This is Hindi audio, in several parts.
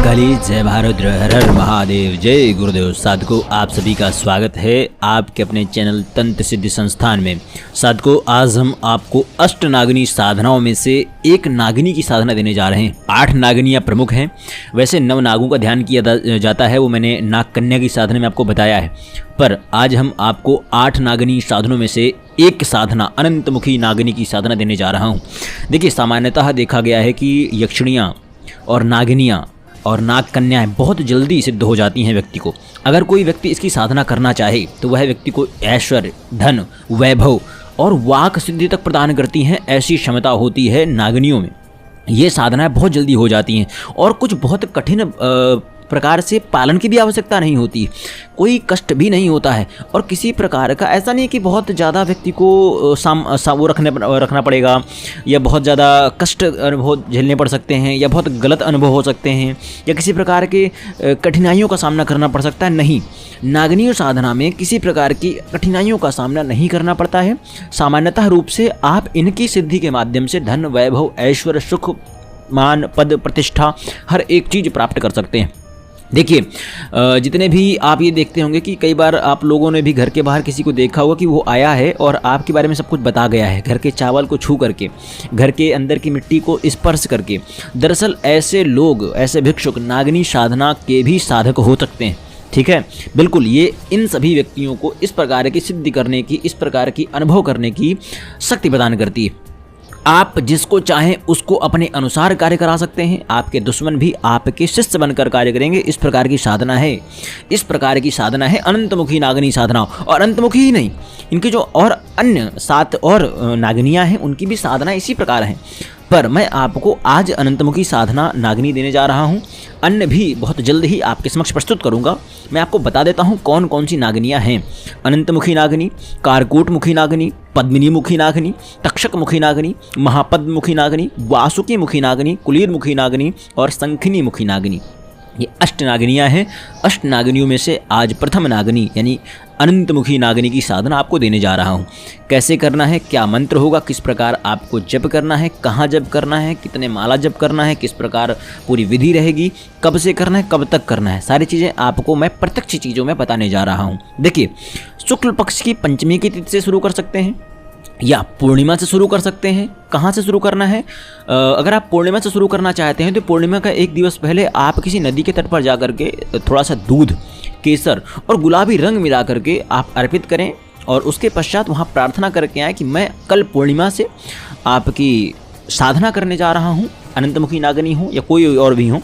महाकाली, जय भारत, हर हर महादेव, जय गुरुदेव। साधकों, आप सभी का स्वागत है आपके अपने चैनल तंत्र सिद्धि संस्थान में। साधकों, आज हम आपको अष्ट नागिनी साधनाओं में से एक नागिनी की साधना देने जा रहे हैं। 8 नागिनियाँ प्रमुख हैं। वैसे 9 नागों का ध्यान किया जाता है, वो मैंने नाग कन्या की साधना में आपको बताया है, पर आज हम आपको 8 नागिनी साधनों में से एक साधना अनंतमुखी नागिनी की साधना देने जा रहा हूँ। देखिए, सामान्यतः देखा गया है कि यक्षिणियाँ और नागिनियाँ और नाग कन्याएं बहुत जल्दी सिद्ध हो जाती हैं व्यक्ति को। अगर कोई व्यक्ति इसकी साधना करना चाहे तो वह व्यक्ति को ऐश्वर्य, धन, वैभव और वाक सिद्धि तक प्रदान करती हैं। ऐसी क्षमता होती है नागिनियों में। ये साधनाएं बहुत जल्दी हो जाती हैं और कुछ बहुत कठिन प्रकार से पालन की भी आवश्यकता नहीं होती, कोई कष्ट भी नहीं होता है। और किसी प्रकार का ऐसा नहीं कि बहुत ज़्यादा व्यक्ति को वो रखना पड़ेगा, या बहुत ज़्यादा कष्ट अनुभव झेलने पड़ सकते हैं, या बहुत गलत अनुभव हो सकते हैं, या किसी प्रकार के कठिनाइयों का सामना करना पड़ सकता है। नहीं, नागिनी साधना में किसी प्रकार की कठिनाइयों का सामना नहीं करना पड़ता है। सामान्यतः रूप से आप इनकी सिद्धि के माध्यम से धन, वैभव, ऐश्वर्य, सुख, मान, पद, प्रतिष्ठा, हर एक चीज़ प्राप्त कर सकते हैं। देखिए, जितने भी आप ये देखते होंगे कि कई बार आप लोगों ने भी घर के बाहर किसी को देखा होगा कि वो आया है और आपके बारे में सब कुछ बता गया है, घर के चावल को छू करके, घर के अंदर की मिट्टी को स्पर्श करके। दरअसल ऐसे लोग, ऐसे भिक्षुक नागिनी साधना के भी साधक हो सकते हैं। ठीक है, बिल्कुल। ये इन सभी व्यक्तियों को इस प्रकार की सिद्धि करने की, इस प्रकार की अनुभव करने की शक्ति प्रदान करती है। आप जिसको चाहें उसको अपने अनुसार कार्य करा सकते हैं। आपके दुश्मन भी आपके शिष्य बनकर कार्य करेंगे। इस प्रकार की साधना है, इस प्रकार की साधना है अनंतमुखी नागिनी साधना। और अनंतमुखी ही नहीं, इनकी जो और अन्य 7 और नागिनियाँ हैं उनकी भी साधना इसी प्रकार है। पर मैं आपको आज अनंतमुखी साधना नागिनी देने जा रहा हूँ। अन्य भी बहुत जल्द ही आपके समक्ष प्रस्तुत करूँगा। मैं आपको बता देता हूँ कौन कौन सी नागिनियाँ हैं। अनंतमुखी नागिनी, कारकूटमुखी नागिनी, पद्मिनी मुखी नागिनी, तक्षक मुखी नागिनी, महापद्म मुखी नागिनी, वासुकी मुखी नागिनी, कुलीर मुखी नागिनी और शंखिनी मुखी नागिनी। ये 8 नागिनियाँ हैं। 8 नागिनियों में से आज प्रथम नागिनी यानी अनंतमुखी नागिनी की साधना आपको देने जा रहा हूँ। कैसे करना है, क्या मंत्र होगा, किस प्रकार आपको जप करना है, कहाँ जप करना है, कितने माला जप करना है, किस प्रकार पूरी विधि रहेगी, कब से करना है, कब तक करना है, सारी चीज़ें आपको मैं प्रत्यक्ष चीज़ों में बताने जा रहा हूँ। देखिए, शुक्ल पक्ष की पंचमी की तिथि से शुरू कर सकते हैं या पूर्णिमा से शुरू कर सकते हैं। कहाँ से शुरू करना है? अगर आप पूर्णिमा से शुरू करना चाहते हैं तो पूर्णिमा का 1 दिवस पहले आप किसी नदी के तट पर जा करके थोड़ा सा दूध, केसर और गुलाबी रंग मिला करके आप अर्पित करें और उसके पश्चात वहाँ प्रार्थना करके आए कि मैं कल पूर्णिमा से आपकी साधना करने जा रहा हूँ, अनंतमुखी नागिनी हो या कोई और भी हो,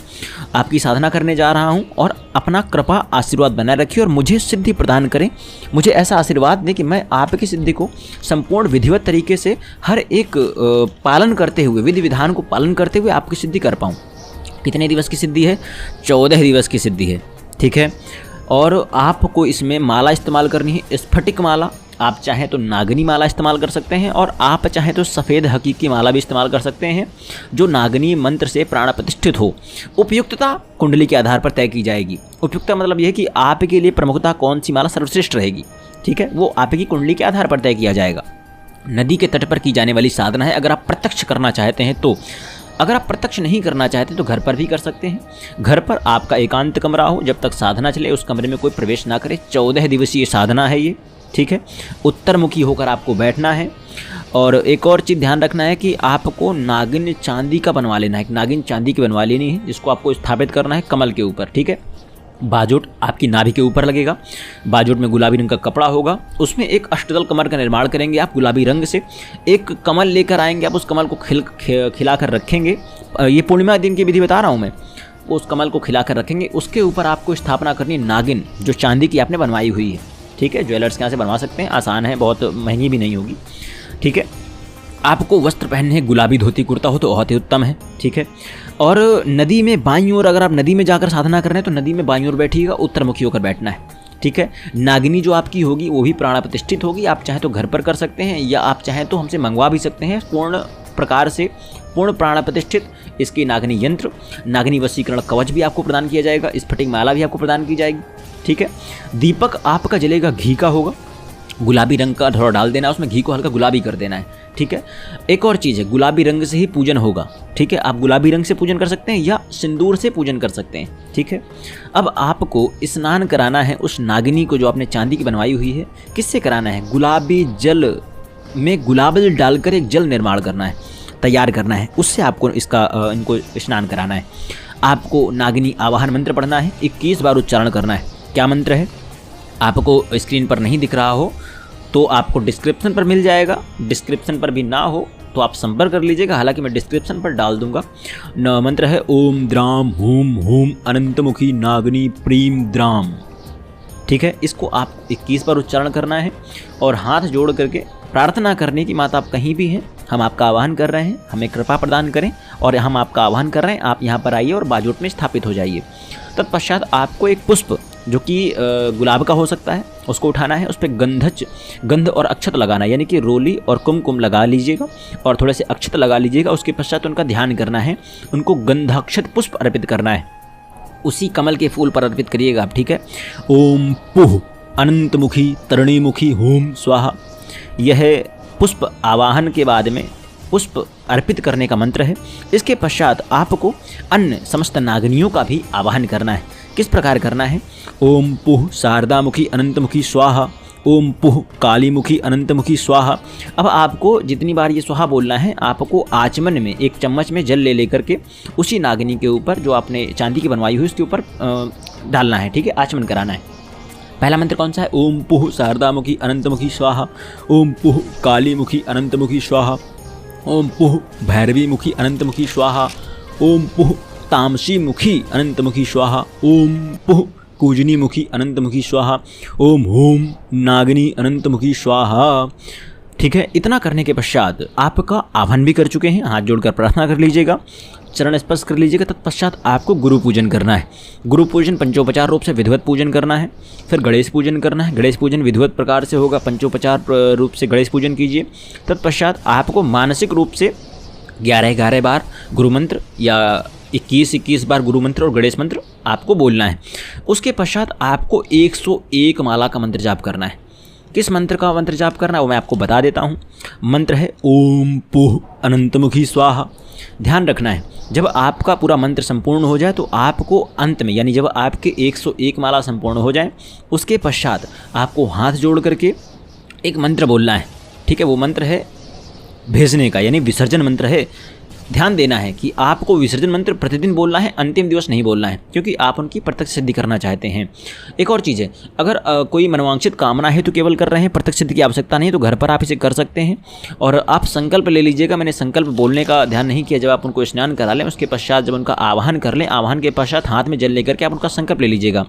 आपकी साधना करने जा रहा हूँ और अपना कृपा आशीर्वाद बनाए रखिए और मुझे सिद्धि प्रदान करें। मुझे ऐसा आशीर्वाद दें कि मैं आपकी सिद्धि को संपूर्ण विधिवत तरीके से हर एक पालन करते हुए, विधि विधान को पालन करते हुए आपकी सिद्धि कर पाऊँ। कितने दिवस की सिद्धि है? 14 दिवस की सिद्धि है। ठीक है, और आपको इसमें माला इस्तेमाल करनी है, स्फटिक माला। आप चाहें तो नागिनी माला इस्तेमाल कर सकते हैं और आप चाहें तो सफ़ेद हकीकी माला भी इस्तेमाल कर सकते हैं, जो नागिनी मंत्र से प्राण प्रतिष्ठित हो। उपयुक्तता कुंडली के आधार पर तय की जाएगी। उपयुक्तता मतलब यह है कि आपके लिए प्रमुखता कौन सी माला सर्वश्रेष्ठ रहेगी। ठीक है, वो आपकी कुंडली के आधार पर तय किया जाएगा। नदी के तट पर की जाने वाली साधना है। अगर आप प्रत्यक्ष करना चाहते हैं तो, अगर आप प्रत्यक्ष नहीं करना चाहते तो घर पर भी कर सकते हैं। घर पर आपका एकांत कमरा हो, जब तक साधना चले उस कमरे में कोई प्रवेश ना करे। 14 दिवसीय साधना है ये। ठीक है, उत्तरमुखी होकर आपको बैठना है। और एक और चीज़ ध्यान रखना है कि आपको नागिन चांदी का बनवा लेना है। नागिन चांदी की बनवा लेनी है, जिसको आपको स्थापित करना है कमल के ऊपर। ठीक है, बाजोट आपकी नाभि के ऊपर लगेगा। बाजोट में गुलाबी रंग का कपड़ा होगा, उसमें एक अष्टदल कमल का निर्माण करेंगे आप गुलाबी रंग से। एक कमल लेकर आएंगे आप, उस कमल को खिला कर रखेंगे। ये पूर्णिमा दिन की विधि बता रहा हूँ मैं। वो उस कमल को खिला कर रखेंगे, उसके ऊपर आपको स्थापना करनी है नागिन, जो चांदी की आपने बनवाई हुई है। ठीक है, ज्वेलर्स के यहाँ से बनवा सकते हैं, आसान है, बहुत महंगी भी नहीं होगी। ठीक है, आपको वस्त्र पहनने हैं, गुलाबी धोती कुर्ता हो तो बहुत ही उत्तम है। ठीक है, और नदी में बाईं ओर, अगर आप नदी में जाकर साधना कर रहे हैं तो नदी में बाईं ओर बैठिएगा, उत्तरमुखी होकर बैठना है। ठीक है, नागिनी जो आपकी होगी वो भी प्राण प्रतिष्ठित होगी। आप चाहें तो घर पर कर सकते हैं या आप चाहें तो हमसे मंगवा भी सकते हैं पूर्ण प्रकार से, पूर्ण प्राण प्रतिष्ठित इसकी नागिनी यंत्र, नागिनी वशीकरण कवच भी आपको प्रदान किया जाएगा, स्फटिक माला भी आपको प्रदान की जाएगी। ठीक है, दीपक आपका जलेगा घी का होगा, गुलाबी रंग का थोड़ा डाल देना, उसमें घी को हल्का गुलाबी कर देना है। ठीक है। एक और चीज़ है, गुलाबी रंग से ही पूजन होगा, ठीक है। आप गुलाबी रंग से पूजन कर सकते हैं या सिंदूर से पूजन कर सकते हैं, ठीक है। अब आपको स्नान कराना है उस नागिनी को जो आपने चांदी की बनवाई हुई है। किससे कराना है? गुलाबी जल में गुलाब जल डालकर एक जल निर्माण करना है, तैयार करना है, उससे आपको इनको स्नान कराना है। आपको नागिनी आवाहन मंत्र पढ़ना है, 21 बार उच्चारण करना है। क्या मंत्र है? आपको स्क्रीन पर नहीं दिख रहा हो तो आपको डिस्क्रिप्शन पर मिल जाएगा, डिस्क्रिप्शन पर भी ना हो तो आप संपर्क कर लीजिएगा, हालांकि मैं डिस्क्रिप्शन पर डाल दूंगा। मंत्र है ओम द्राम हूम हूम अनंतमुखी नागिनी प्रीम द्राम, ठीक है। इसको आप 21 बार उच्चारण करना है और हाथ जोड़ करके प्रार्थना करने की, माता आप कहीं भी हैं, हम आपका आह्वान कर रहे हैं, हमें कृपा प्रदान करें और हम आपका आह्वान कर रहे हैं, आप यहाँ पर आइए और बाजूट में स्थापित हो जाइए। तत्पश्चात आपको एक पुष्प जो कि गुलाब का हो सकता है उसको उठाना है, उस पर गंध और अक्षत लगाना है, यानी कि रोली और कुमकुम लगा लीजिएगा और थोड़े से अक्षत लगा लीजिएगा। उसके पश्चात उनका ध्यान करना है, उनको गंधाक्षत पुष्प अर्पित करना है, उसी कमल के फूल पर अर्पित करिएगा आप, ठीक है। ओम पुह अनंतमुखी तरणीमुखी होम स्वाहा, यह पुष्प आवाहन के बाद में पुष्प अर्पित करने का मंत्र है। इसके पश्चात आपको अन्य समस्त नागिनियों का भी आवाहन करना है। किस प्रकार करना है? ओम पुह शारदामुखी अनंतमुखी स्वाहा, ओम पुह कालीमुखी अनंतमुखी स्वाहा। अब आपको जितनी बार ये स्वाहा बोलना है, आपको आचमन में एक चम्मच में जल ले लेकर के उसी नागिनी के ऊपर जो आपने चांदी की बनवाई हुई उसके ऊपर डालना है, ठीक है, आचमन कराना है। पहला मंत्र कौन सा है? ओम पुह शारदामुखी अनंतमुखी स्वाहा, ओम पुह कालीमुखी अनंतमुखी स्वाहा, ओम पुह भैरवीमुखी अनंतमुखी स्वाहा, ओम पुह तामसी मुखी अनंतमुखी स्वाहा, ओम पुह कूजनी मुखी अनंतमुखी स्वाहा, ओम होम नागिनी अनंतमुखी स्वाहा, ठीक है। इतना करने के पश्चात आपका आह्वान भी कर चुके हैं, हाथ जोड़कर प्रार्थना कर लीजिएगा, चरण स्पर्श कर लीजिएगा। तत्पश्चात आपको गुरु पूजन करना है। गुरु पूजन पंचोपचार रूप से विधिवत पूजन करना है। फिर गणेश पूजन करना है। गणेश पूजन विधिवत प्रकार से होगा, पंचोपचार रूप से गणेश पूजन कीजिए। तत्पश्चात आपको मानसिक रूप से 11-11 बार गुरु मंत्र या 21-21 बार गुरु मंत्र और गणेश मंत्र आपको बोलना है। उसके पश्चात आपको 101 माला का मंत्र जाप करना है। किस मंत्र का मंत्र जाप करना है वो मैं आपको बता देता हूँ। मंत्र है ओम पुह अनंतमुखी स्वाहा। ध्यान रखना है, जब आपका पूरा मंत्र संपूर्ण हो जाए तो आपको अंत में, यानी जब आपके 101 माला संपूर्ण हो जाए उसके पश्चात आपको हाथ जोड़ करके एक मंत्र बोलना है, ठीक है। वो मंत्र है भेजने का, यानी विसर्जन मंत्र है। ध्यान देना है कि आपको विसर्जन मंत्र प्रतिदिन बोलना है, अंतिम दिवस नहीं बोलना है, क्योंकि आप उनकी प्रत्यक्ष सिद्धि करना चाहते हैं। एक और चीज़ है, अगर कोई मनोवांछित कामना है तो केवल कर रहे हैं, प्रत्यक्ष सिद्धि की आवश्यकता नहीं है, तो घर पर आप इसे कर सकते हैं। और आप संकल्प ले लीजिएगा। मैंने संकल्प बोलने का ध्यान नहीं किया। जब आप उनको स्नान करा लें उसके पश्चात जब उनका आवाहन कर लें, आवाहन के पश्चात हाथ में जल लेकर के आप उनका संकल्प ले लीजिएगा।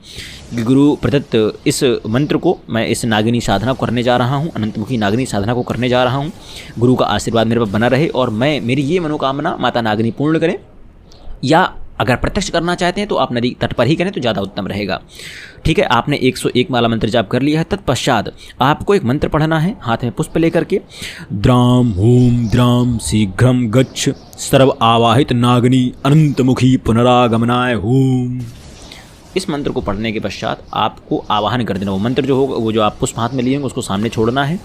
गुरु प्रदत्त इस मंत्र को मैं इस नागिनी साधना को करने जा रहा हूँ, अनंतमुखी नागिनी साधना को करने जा रहा हूँ। गुरु का आशीर्वाद मेरे पर बना रहे और मेरी ये मनोकामना माता नागिनी पूर्ण करें। या अगर प्रत्यक्ष करना चाहते हैं तो आप नदी तट पर ही करें तो ज़्यादा उत्तम रहेगा, ठीक है। आपने 101 माला मंत्र जाप कर लिया है। तत्पश्चात आपको एक मंत्र पढ़ना है, हाथ में पुष्प लेकर के। द्राम हूम द्राम शीघ्रम गच्छ सर्व आवाहित नागिनी अनंतमुखी पुनरागमनाय हूम। इस मंत्र को पढ़ने के पश्चात आपको आवाहन कर देना। वो मंत्र जो होगा, वो जो आप पुष्प हाथ में लिए होंगे उसको सामने छोड़ना है।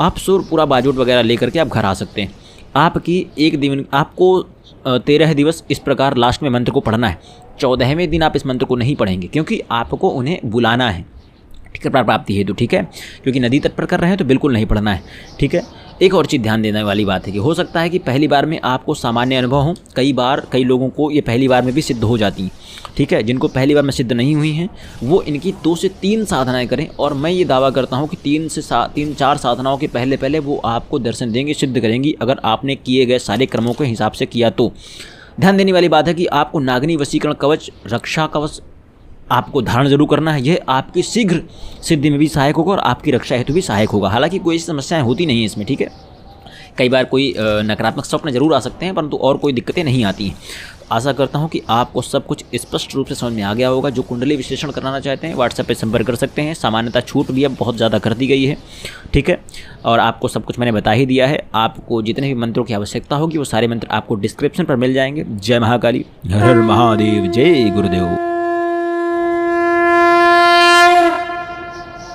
आप सुर पूरा बाजूट वगैरह लेकर के आप घर आ सकते हैं। आपकी एक दिन, आपको 13 दिवस इस प्रकार लास्ट में मंत्र को पढ़ना है। 14वें दिन आप इस मंत्र को नहीं पढ़ेंगे, क्योंकि आपको उन्हें बुलाना है, ठीक है, प्राप्ति हेतु, ठीक है। क्योंकि नदी तट पर कर रहे हैं तो बिल्कुल नहीं पढ़ना है, ठीक है। एक और चीज़ ध्यान देने वाली बात है कि हो सकता है कि पहली बार में आपको सामान्य अनुभव हो, कई लोगों को ये पहली बार में भी सिद्ध हो जाती हैं, ठीक है। जिनको पहली बार में सिद्ध नहीं हुई हैं वो इनकी 2 से 3 साधनाएं करें, और मैं ये दावा करता हूँ कि 3-4 साधनाओं के पहले वो आपको दर्शन देंगे, सिद्ध करेंगी, अगर आपने किए गए सारे क्रमों के हिसाब से किया तो। ध्यान देने वाली बात है कि आपको नागिनी वशीकरण कवच, रक्षा कवच आपको धारण जरूर करना है। यह आपकी शीघ्र सिद्धि में भी सहायक होगा और आपकी रक्षा हेतु भी सहायक होगा। हालांकि कोई समस्याएं होती नहीं है इसमें, ठीक है। कई बार कोई नकारात्मक स्वप्न जरूर आ सकते हैं, परंतु और कोई दिक्कतें नहीं आती हैं। आशा करता हूं कि आपको सब कुछ स्पष्ट रूप से समझ में आ गया होगा। जो कुंडली विश्लेषण कराना चाहते हैं व्हाट्सएप पे संपर्क कर सकते हैं। सामान्यतः छूट भी अब बहुत ज़्यादा कर दी गई है, ठीक है। और आपको सब कुछ मैंने बता ही दिया है। आपको जितने भी मंत्रों की आवश्यकता होगी वो सारे मंत्र आपको डिस्क्रिप्शन पर मिल जाएंगे। जय महाकाली, हर हर महादेव, जय गुरुदेव।